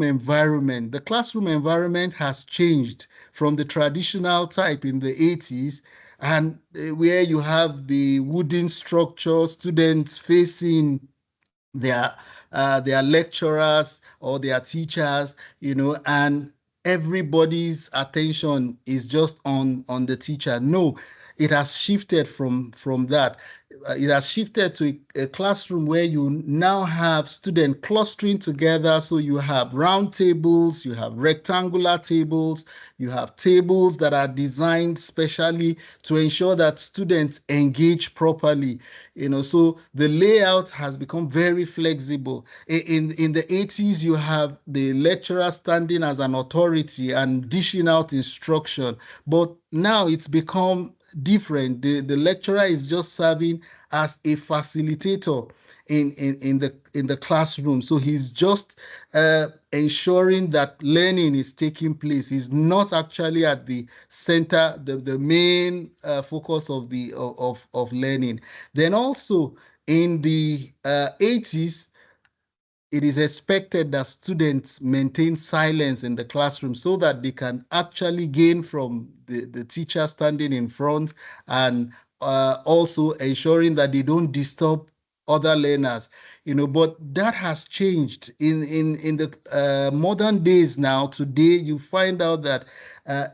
environment. The classroom environment has changed from the traditional type in the 80s, and where you have the wooden structure, students facing their their lecturers or their teachers, and everybody's attention is just on the teacher. No, it has shifted from that. It has shifted to a classroom where you now have students clustering together. So you have round tables, you have rectangular tables, you have tables that are designed specially to ensure that students engage properly. So the layout has become very flexible. In the 80s, you have the lecturer standing as an authority and dishing out instruction, but now it's become different. The lecturer is just serving as a facilitator in the classroom. So he's just ensuring that learning is taking place. He's not actually at the center, the main focus of learning. Then also in the 80s, it is expected that students maintain silence in the classroom so that they can actually gain from the teacher standing in front, and also ensuring that they don't disturb other learners. But that has changed in the modern days. Now today you find out that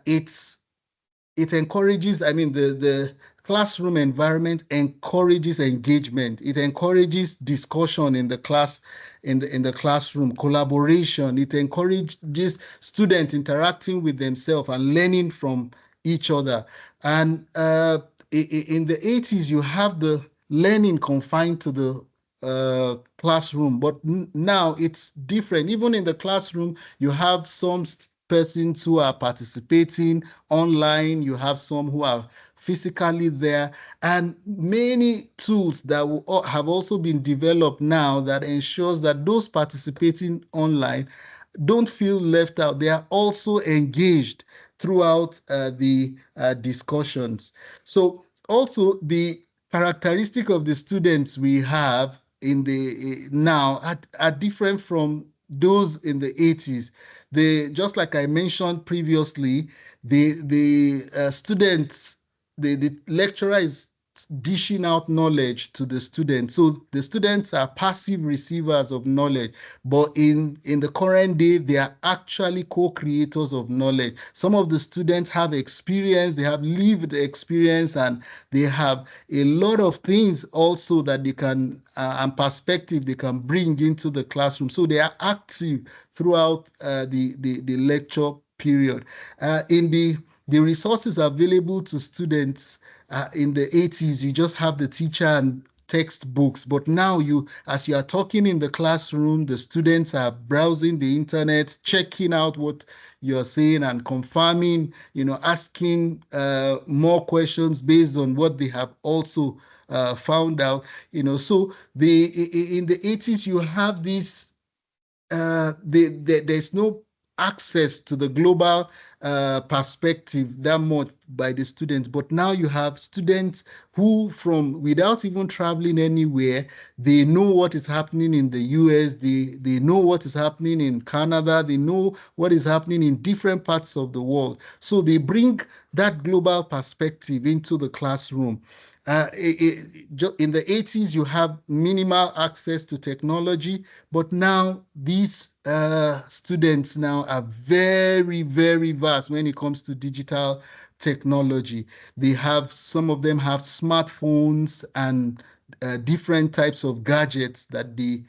it encourages, the classroom environment encourages engagement. It encourages discussion in the class, in the classroom, collaboration. It encourages students interacting with themselves and learning from each other. And in the 80s, you have the learning confined to the classroom, but now it's different. Even in the classroom, you have some persons who are participating online, you have some who are physically there, and many tools that have also been developed now that ensures that those participating online don't feel left out. They are also engaged throughout the discussions. So also the characteristic of the students we have in the now are different from those in the 80s. Just like I mentioned previously, the students, the lecturer is dishing out knowledge to the students. So the students are passive receivers of knowledge, but in the current day, they are actually co-creators of knowledge. Some of the students have experience, they have lived experience, and they have a lot of things also that they can, and perspective they can bring into the classroom. So they are active throughout the lecture period. In the resources available to students in the 80s, you just have the teacher and textbooks. But now as you are talking in the classroom, the students are browsing the internet, checking out what you're saying and confirming, asking more questions based on what they have also found out. So in the 80s, you have this there's no access to the global perspective that much by the students, but now you have students who, from without even traveling anywhere, they know what is happening in the US, they know what is happening in Canada, they know what is happening in different parts of the world. So they bring that global perspective into the classroom. In the 80s, you have minimal access to technology, but now these students now are very, very vast when it comes to digital technology. Some of them have smartphones and different types of gadgets that they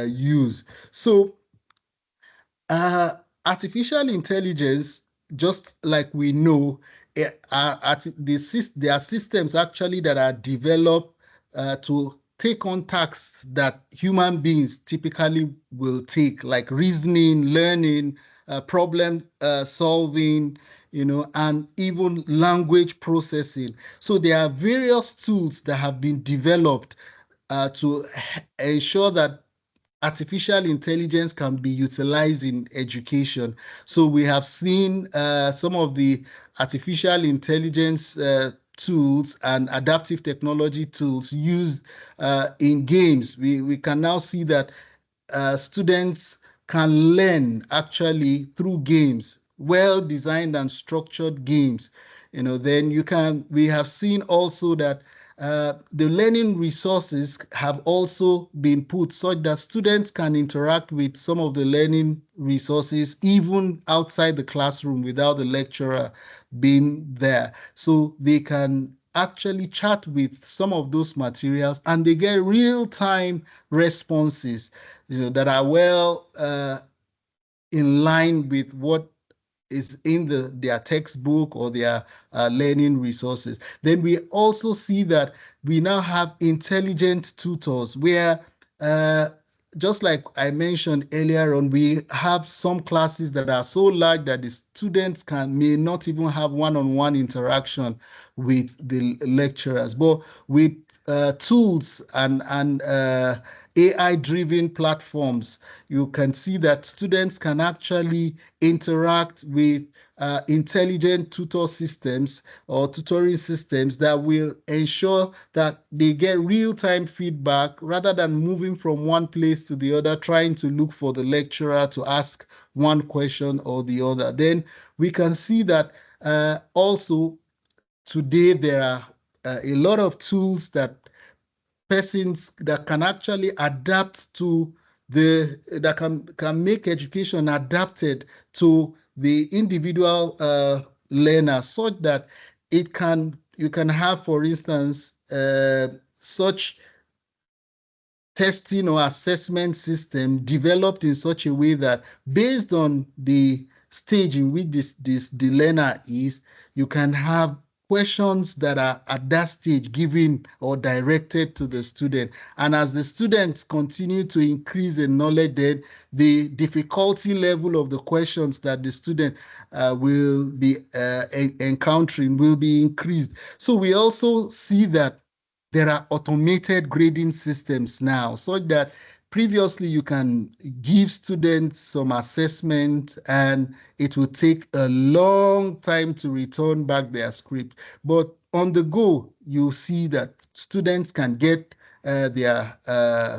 use. So artificial intelligence, just like we know, there are systems actually that are developed to take on tasks that human beings typically will take, like reasoning, learning, problem solving, and even language processing. So there are various tools that have been developed to ensure that artificial intelligence can be utilized in education. So we have seen some of the artificial intelligence tools and adaptive technology tools used in games. We can now see that students can learn actually through games, well-designed and structured games. Then we have seen also that the learning resources have also been put such that students can interact with some of the learning resources even outside the classroom without the lecturer being there. So they can actually chat with some of those materials and they get real-time responses, that are well in line with what is in their textbook or their learning resources. Then we also see that we now have intelligent tutors where uh, just like I mentioned earlier on, we have some classes that are so large that the students may not even have one-on-one interaction with the lecturers. But with tools and AI-driven platforms, you can see that students can actually interact with intelligent tutor systems or tutoring systems that will ensure that they get real-time feedback rather than moving from one place to the other, trying to look for the lecturer to ask one question or the other. Then we can see that also today there are a lot of tools that persons that can actually adapt to that can make education adapted to the individual learner, such that you can have, for instance, such testing or assessment system developed in such a way that based on the stage in which the learner is, you can have questions that are at that stage given or directed to the student. And as the students continue to increase in knowledge, then the difficulty level of the questions that the student will be encountering will be increased. So we also see that there are automated grading systems now, so that previously you can give students some assessment and it will take a long time to return back their script. But on the go, you see that students can get their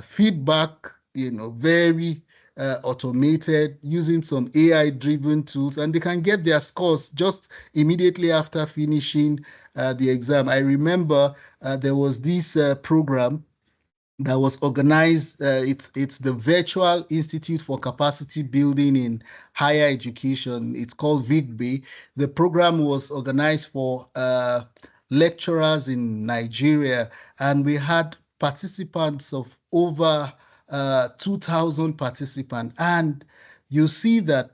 feedback, very automated using some AI-driven tools, and they can get their scores just immediately after finishing the exam. I remember there was this program that was organized. It's the Virtual Institute for Capacity Building in Higher Education. It's called VIGB. The program was organized for lecturers in Nigeria, and we had participants of over 2,000 participants. And you see that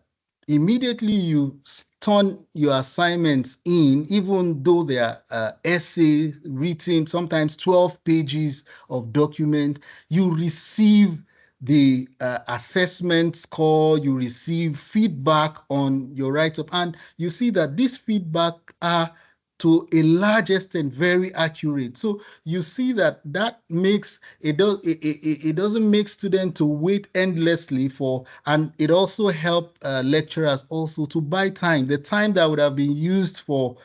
immediately you turn your assignments in, even though they are essay written, sometimes 12 pages of document, you receive the assessment score, you receive feedback on your write-up, and you see that this feedback are to a large extent very accurate. So you see that makes it doesn't make students to wait endlessly for, and it also help lecturers also to buy time. The time that would have been used for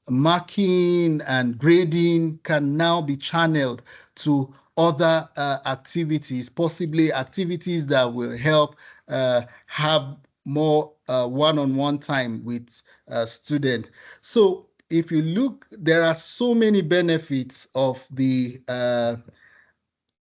marking and grading can now be channeled to other activities, possibly activities that will help have more one-on-one time with students. So if you look, there are so many benefits of the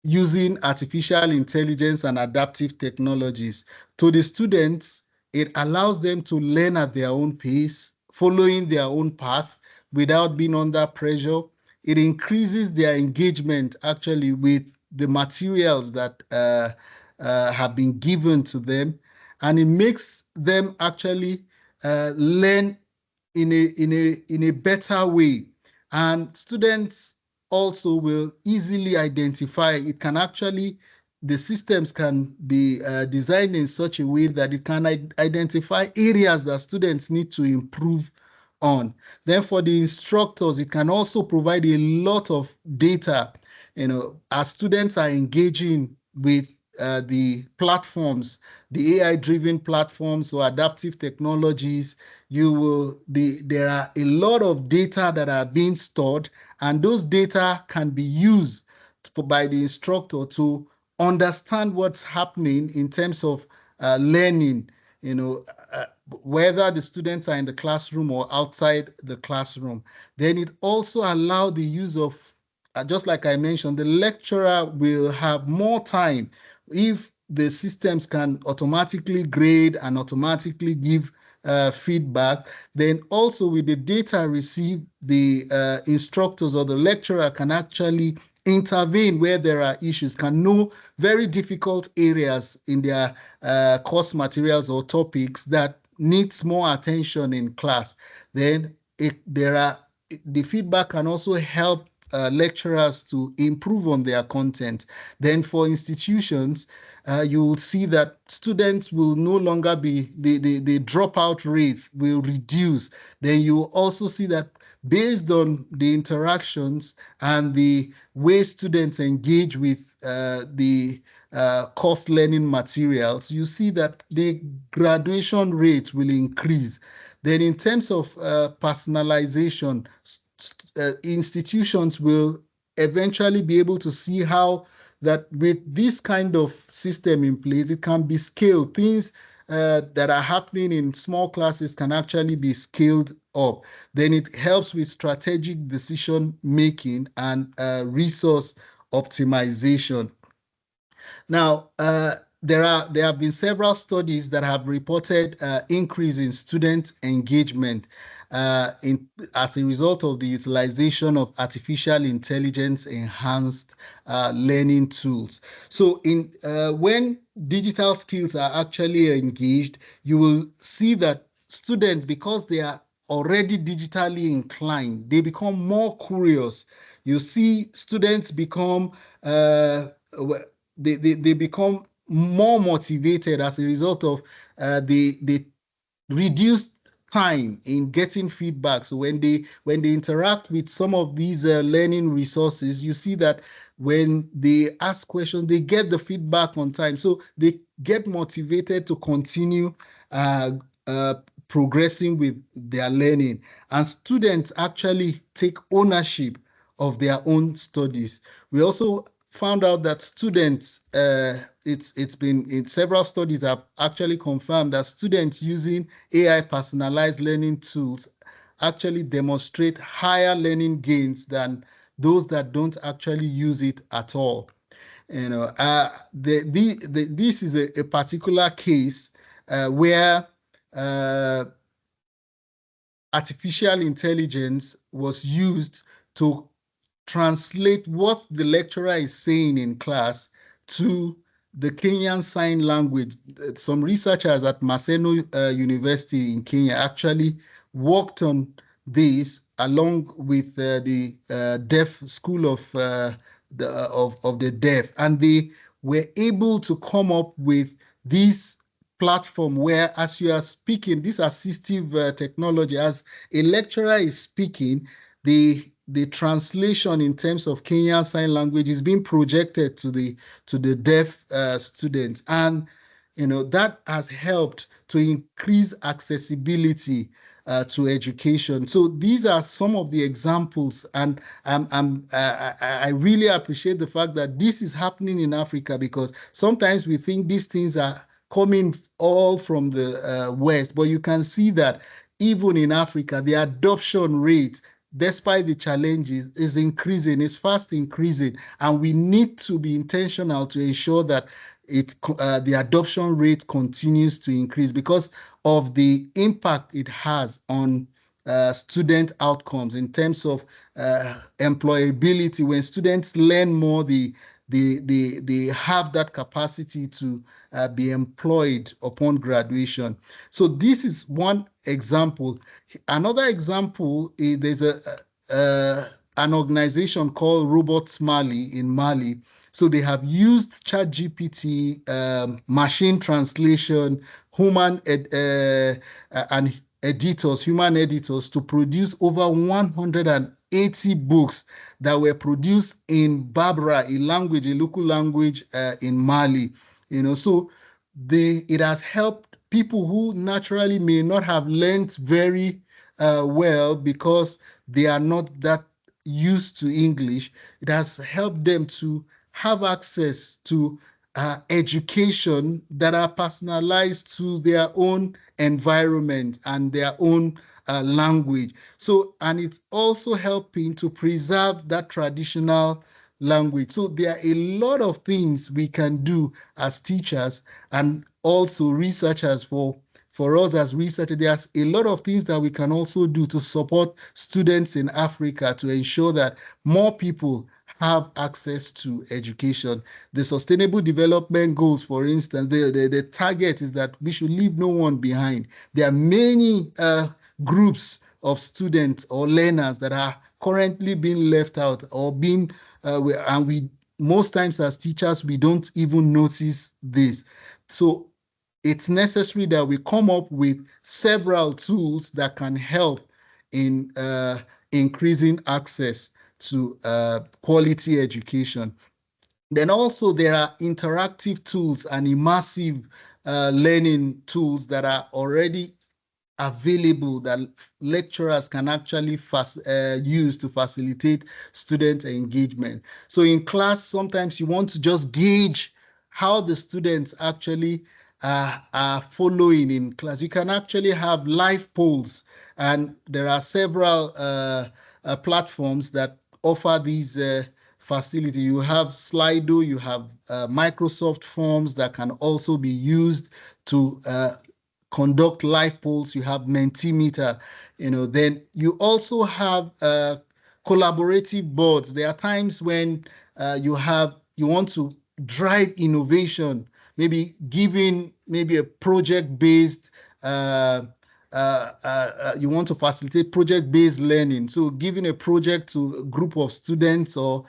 using artificial intelligence and adaptive technologies. To the students, it allows them to learn at their own pace, following their own path without being under pressure. It increases their engagement actually with the materials that have been given to them, and it makes them actually learn in a better way. And students also will easily identify. It can actually, the systems can be designed in such a way that it can identify areas that students need to improve on. Then for the instructors, it can also provide a lot of data, as students are engaging with the platforms, the AI-driven platforms or adaptive technologies. There are a lot of data that are being stored, and those data can be used by the instructor to understand what's happening in terms of learning, you know, whether the students are in the classroom or outside the classroom. Then it also allows the use of, just like I mentioned, the lecturer will have more time if the systems can automatically grade and automatically give feedback. Then also with the data received, the instructors or the lecturer can actually intervene where there are issues, can know very difficult areas in their course materials or topics that needs more attention in class. Then the feedback can also help lecturers to improve on their content. Then for institutions, you will see that students will no longer be, the dropout rate will reduce. Then you will also see that based on the interactions and the way students engage with the course learning materials, you see that the graduation rate will increase. Then in terms of personalization, institutions will eventually be able to see how that with this kind of system in place, it can be scaled. Things that are happening in small classes can actually be scaled up. Then it helps with strategic decision making and resource optimization. Now, there have been several studies that have reported increase in student engagement as a result of the utilization of artificial intelligence enhanced learning tools. So when digital skills are actually engaged, you will see that students, because they are already digitally inclined, they become more curious. You see students become they become more motivated as a result of the reduced time in getting feedback. So when they interact with some of these learning resources, you see that when they ask questions, they get the feedback on time. So they get motivated to continue uh, uh, progressing with their learning. And students actually take ownership of their own studies. We also found out that students, it's been in several studies have actually confirmed that students using AI personalized learning tools actually demonstrate higher learning gains than those that don't actually use it at all. You know, this is a particular case where uh, artificial intelligence was used to translate what the lecturer is saying in class to the Kenyan Sign Language. Some researchers at Maseno University in Kenya actually worked on this along with the Deaf School of the Deaf, and they were able to come up with this platform where, as you are speaking, this assistive technology, as a lecturer is speaking, the translation in terms of Kenyan Sign Language is being projected to the deaf students, and that has helped to increase accessibility to education. So these are some of the examples, and I really appreciate the fact that this is happening in Africa, because sometimes we think these things are coming all from the West, but you can see that even in Africa, the adoption rate, despite the challenges, is increasing, is fast increasing, and we need to be intentional to ensure that the adoption rate continues to increase because of the impact it has on student outcomes in terms of employability. When students learn more, they have that capacity to be employed upon graduation. So this is one example. Another example is there's an organization called Robots Mali in Mali. So they have used ChatGPT, machine translation, and editors, human editors, to produce over 180 books that were produced in Barbara, a local language in Mali. So it has helped people who naturally may not have learned very well because they are not that used to English. It has helped them to have access to education that are personalized to their own environment and their own language. So, and it's also helping to preserve that traditional language. So there are a lot of things we can do as teachers and also researchers for us as researchers. There's a lot of things that we can also do to support students in Africa to ensure that more people have access to education. The Sustainable Development Goals, for instance, the target is that we should leave no one behind. There are many groups of students or learners that are currently being left out or being, and we most times as teachers, we don't even notice this. So it's necessary that we come up with several tools that can help in increasing access to quality education. Then also there are interactive tools and immersive learning tools that are already available that lecturers can actually use to facilitate student engagement. So in class, sometimes you want to just gauge how the students actually are following in class. You can actually have live polls, and there are several platforms that offer these facility. You have Slido, you have Microsoft Forms that can also be used to conduct live polls. You have Mentimeter, then you also have collaborative boards. There are times when you want to drive innovation, maybe giving maybe a project-based you want to facilitate project-based learning. So giving a project to a group of students or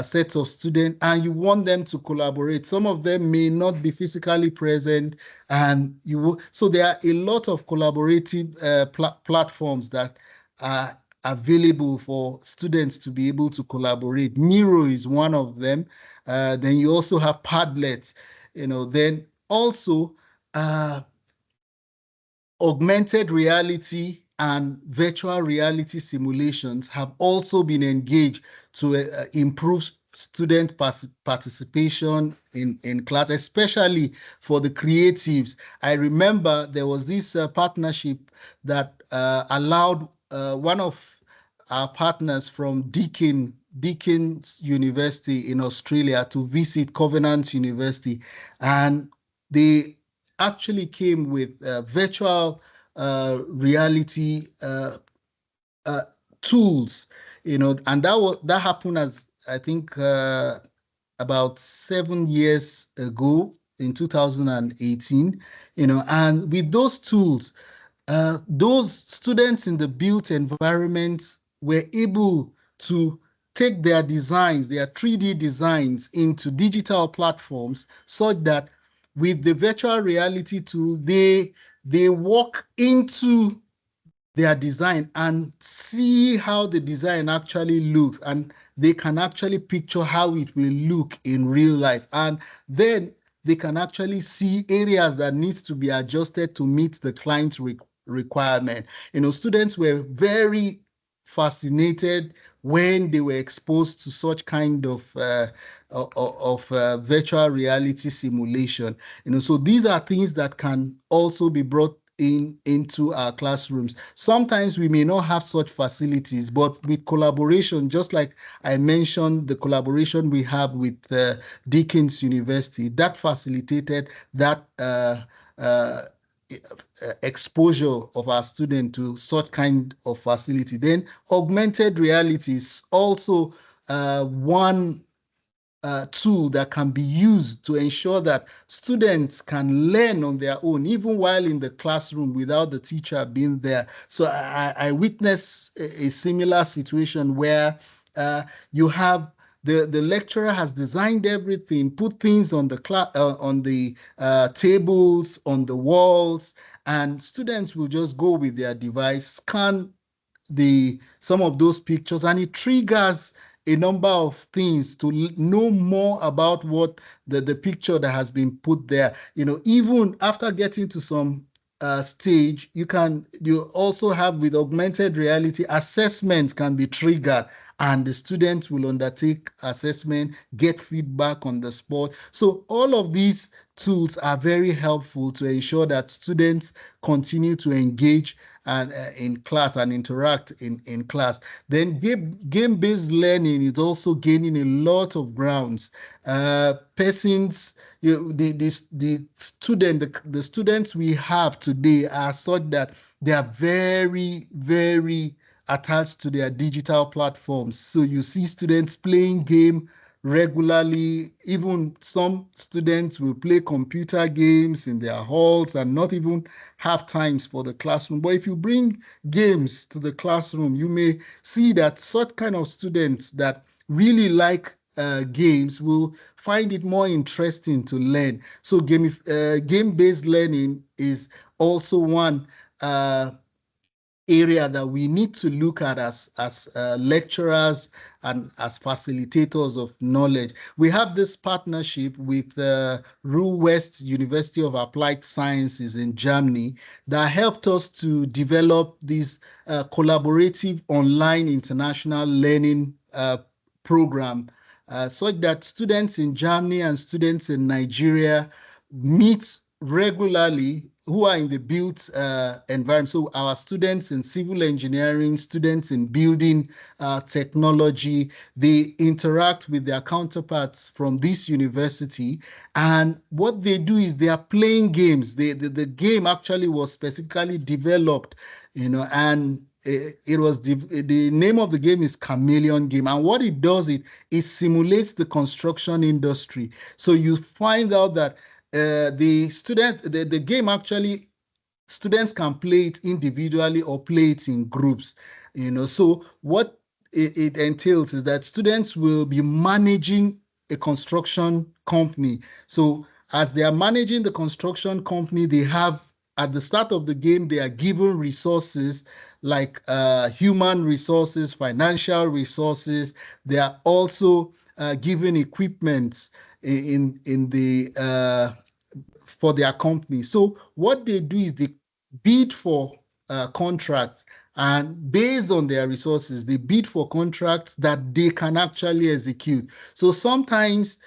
sets of students, and you want them to collaborate. Some of them may not be physically present, and so there are a lot of collaborative platforms that are available for students to be able to collaborate. Miro is one of them. Then you also have Padlet, then also augmented reality and virtual reality simulations have also been engaged to improve student participation in class, especially for the creatives. I remember there was this partnership that allowed one of our partners from Deakin's University in Australia to visit Covenant University, and they actually came with virtual reality uh, tools, and that happened as I think about 7 years ago in 2018, and with those tools, those students in the built environments were able to take their designs, their 3D designs into digital platforms such that with the virtual reality tool, they walk into their design and see how the design actually looks, and they can actually picture how it will look in real life, and then they can actually see areas that needs to be adjusted to meet the client's requirement. Students were very fascinated when they were exposed to such kind of virtual reality simulation. So these are things that can also be brought into our classrooms. Sometimes we may not have such facilities, but with collaboration, just like I mentioned, the collaboration we have with Deakin's University, that facilitated that exposure of our student to such kind of facility. Then augmented reality is also one tool that can be used to ensure that students can learn on their own, even while in the classroom without the teacher being there. So I witnessed a similar situation where you have the lecturer has designed everything, put things on the tables, on the walls, and students will just go with their device, scan some of those pictures, and it triggers a number of things to know more about what the picture that has been put there. Even after getting to some stage, you also have, with augmented reality, assessments can be triggered, and the students will undertake assessment, get feedback on the spot. So all of these tools are very helpful to ensure that students continue to engage and in class and interact in class. Then game-based learning is also gaining a lot of grounds. Persons, the students we have today are such that they are very, very attached to their digital platforms. So you see students playing game regularly. Even some students will play computer games in their halls and not even have times for the classroom. But if you bring games to the classroom, you may see that such kind of students that really like games will find it more interesting to learn. So game-based learning is also one area that we need to look at as lecturers and as facilitators of knowledge. We have this partnership with Ruhr West University of Applied Sciences in Germany that helped us to develop this collaborative online international learning program, so that students in Germany and students in Nigeria meet regularly who are in the built environment. So our students in civil engineering, students in building technology, they interact with their counterparts from this university. And what they do is they are playing games. The game actually was specifically developed, and it was the name of the game is Chameleon Game. And what it does, it simulates the construction industry. So you find out that the game actually, students can play it individually or play it in groups. So what it entails is that students will be managing a construction company. So as they are managing the construction company, they have, at the start of the game, they are given resources like human resources, financial resources. They are also given equipment in the for their company. So what they do is they bid for contracts, and based on their resources, they bid for contracts that they can actually execute. So sometimes,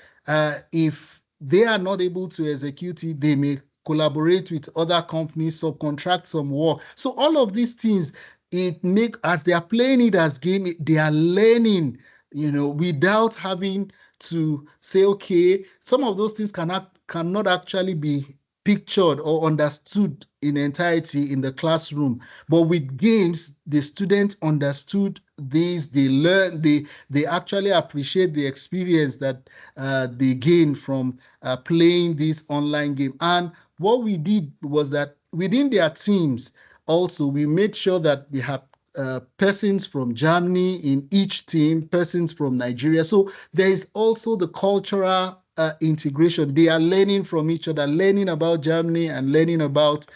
if they are not able to execute it, they may collaborate with other companies, subcontract some work. So all of these things, as they are playing it as game, they are learning, without having to say, okay, some of those things cannot actually be pictured or understood in entirety in the classroom. But with games, the students understood this, they learn, they actually appreciate the experience that they gain from playing this online game. And what we did was that within their teams, also, we made sure that we have persons from Germany in each team, persons from Nigeria. So there is also the cultural integration. They are learning from each other, learning about Germany and learning about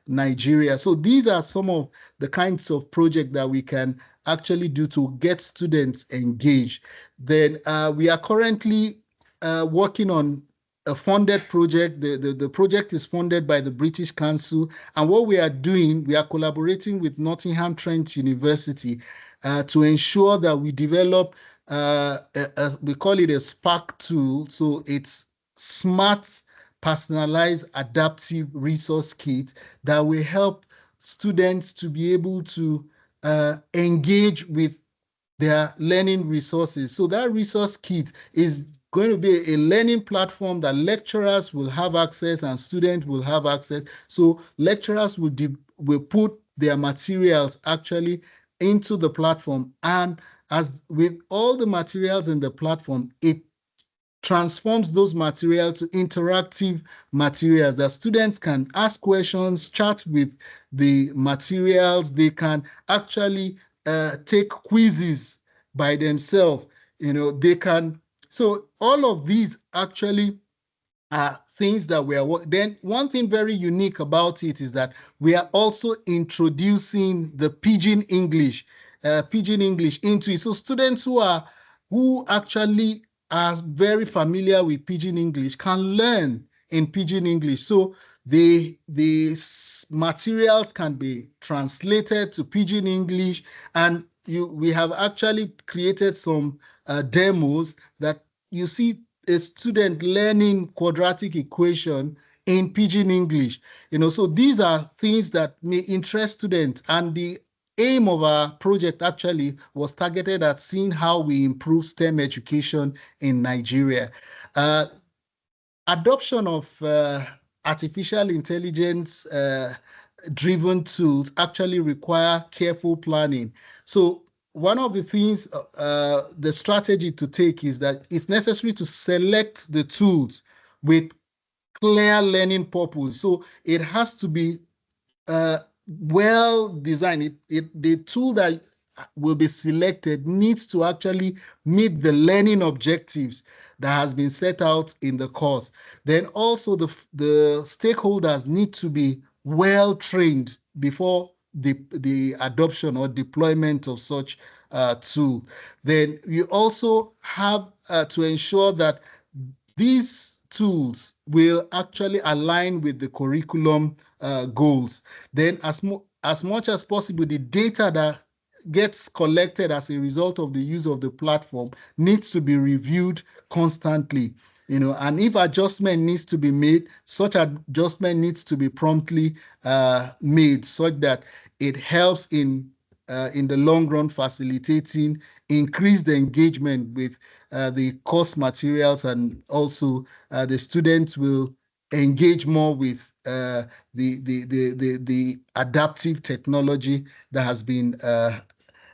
Nigeria. So these are some of the kinds of projects that we can actually do to get students engaged. Then we are currently working on a funded project. The project is funded by the British Council. And what we are doing, we are collaborating with Nottingham Trent University to ensure that we develop, we call it a Spark tool. So it's smart, personalized, adaptive resource kit that will help students to be able to engage with their learning resources. So that resource kit is going to be a learning platform that lecturers will have access and students will have access. So lecturers will put their materials actually into the platform. And as with all the materials in the platform, it transforms those materials to interactive materials that students can ask questions, chat with the materials. They can actually take quizzes by themselves. They can. So all of these actually are things that we are. Then one thing very unique about it is that we are also introducing the pidgin English into it. So students who actually are very familiar with pidgin English can learn in pidgin English. So the materials can be translated to pidgin English, and we have actually created some demos that you see a student learning quadratic equation in Pidgin English. So these are things that may interest students, and the aim of our project actually was targeted at seeing how we improve STEM education in Nigeria. Adoption of artificial intelligence driven tools actually require careful planning. So one of the things, the strategy to take is that it's necessary to select the tools with clear learning purpose. So it has to be well designed. The tool that will be selected needs to actually meet the learning objectives that has been set out in the course. Then also the stakeholders need to be well trained before the adoption or deployment of such tool. Then you also have to ensure that these tools will actually align with the curriculum goals. Then as much as possible, the data that gets collected as a result of the use of the platform needs to be reviewed constantly. And if adjustment needs to be made, such adjustment needs to be promptly made, such that it helps in the long run facilitating increased engagement with the course materials, and also the students will engage more with the adaptive technology that has been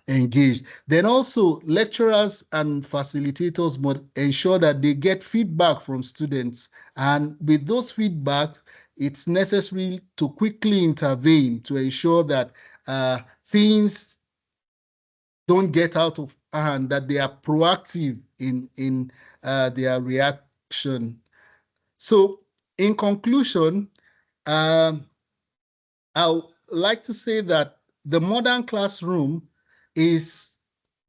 engaged. Then also lecturers and facilitators must ensure that they get feedback from students. And with those feedbacks, it's necessary to quickly intervene to ensure that things don't get out of hand, that they are proactive in their reaction. So in conclusion, um, I would like to say that the modern classroom is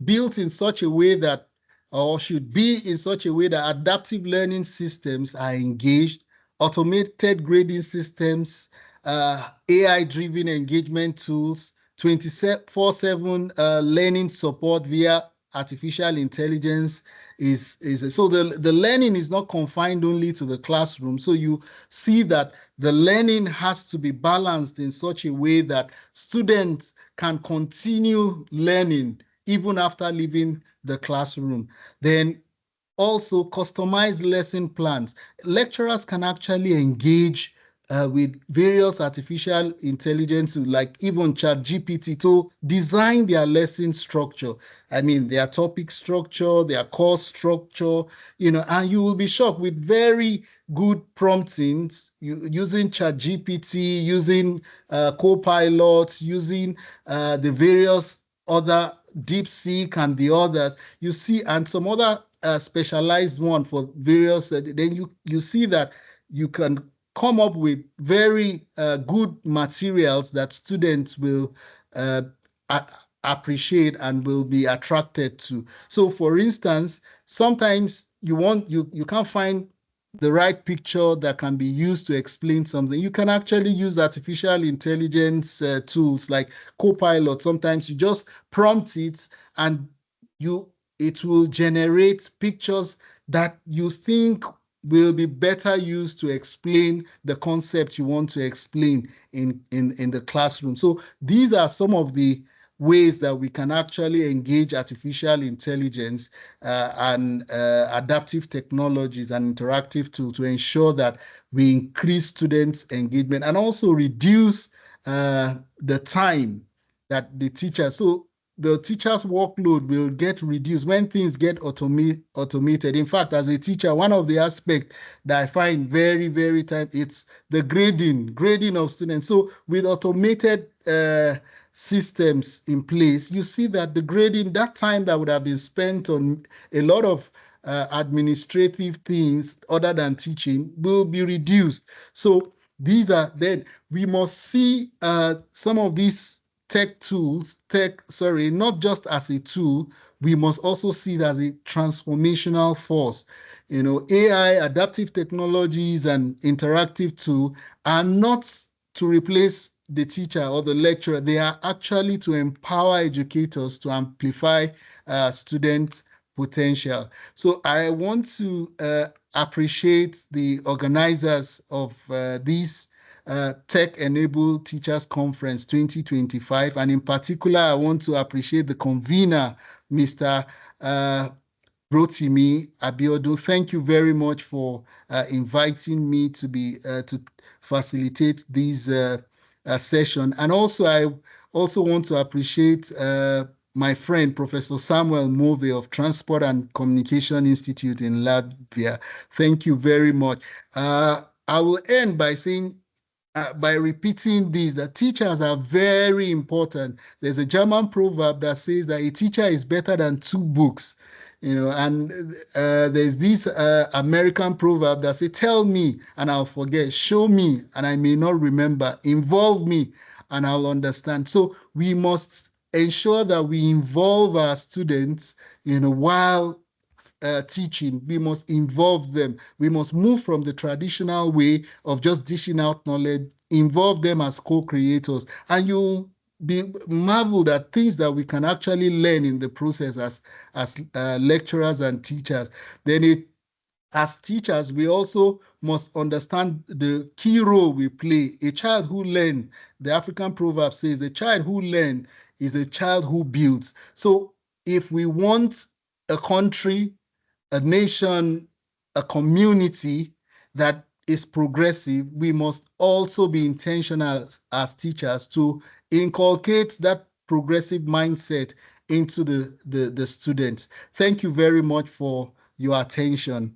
built in such a way that, or should be in such a way that adaptive learning systems are engaged, automated grading systems, AI-driven engagement tools, 24/7 learning support via artificial intelligence is so the learning is not confined only to the classroom. So you see that the learning has to be balanced in such a way that students can continue learning even after leaving the classroom. Then also customized lesson plans. Lecturers can actually engage with various artificial intelligence, like even ChatGPT, to design their lesson structure. I mean, their topic structure, their course structure, and you will be shocked with very good promptings using ChatGPT, using Copilot, using the various other DeepSeek and the others. You see, and some other specialized one for various, then you see that you can come up with very good materials that students will uh, appreciate and will be attracted to. So for instance, sometimes you can't find the right picture that can be used to explain something. You can actually use artificial intelligence tools like Copilot. Sometimes you just prompt it, and it will generate pictures that you think will be better used to explain the concept you want to explain in the classroom. So these are some of the ways that we can actually engage artificial intelligence and adaptive technologies and interactive tools to ensure that we increase students' engagement and also reduce the time that the teacher, so the teacher's workload will get reduced when things get automated. In fact, as a teacher, one of the aspects that I find very, very time, it's the grading of students. So with automated systems in place, you see that the grading, that time that would have been spent on a lot of administrative things other than teaching, will be reduced. So then we must see some of these not just as a tool, we must also see it as a transformational force. AI, adaptive technologies, and interactive tool are not to replace the teacher or the lecturer. They are actually to empower educators to amplify student potential. So I want to appreciate the organizers of this Tech-Enabled Teachers Conference 2025. And in particular, I want to appreciate the convener, Mr. Rotimi Abiodun. Thank you very much for inviting me to facilitate this session. And also, I also want to appreciate my friend, Professor Samuel Move of Transport and Communication Institute in Latvia. Thank you very much. I will end by saying by repeating this, that teachers are very important. There's a German proverb that says that a teacher is better than two books, and there's this American proverb that says, tell me and I'll forget, show me and I may not remember, involve me and I'll understand. So we must ensure that we involve our students, while teaching. We must involve them. We must move from the traditional way of just dishing out knowledge, involve them as co-creators, and you'll be marveled at things that we can actually learn in the process as lecturers and teachers. Then as teachers, we also must understand the key role we play. A child who learns, the African proverb says, a child who learns is a child who builds. So if we want a country, a nation, a community that is progressive, we must also be intentional as teachers to inculcate that progressive mindset into the students. Thank you very much for your attention.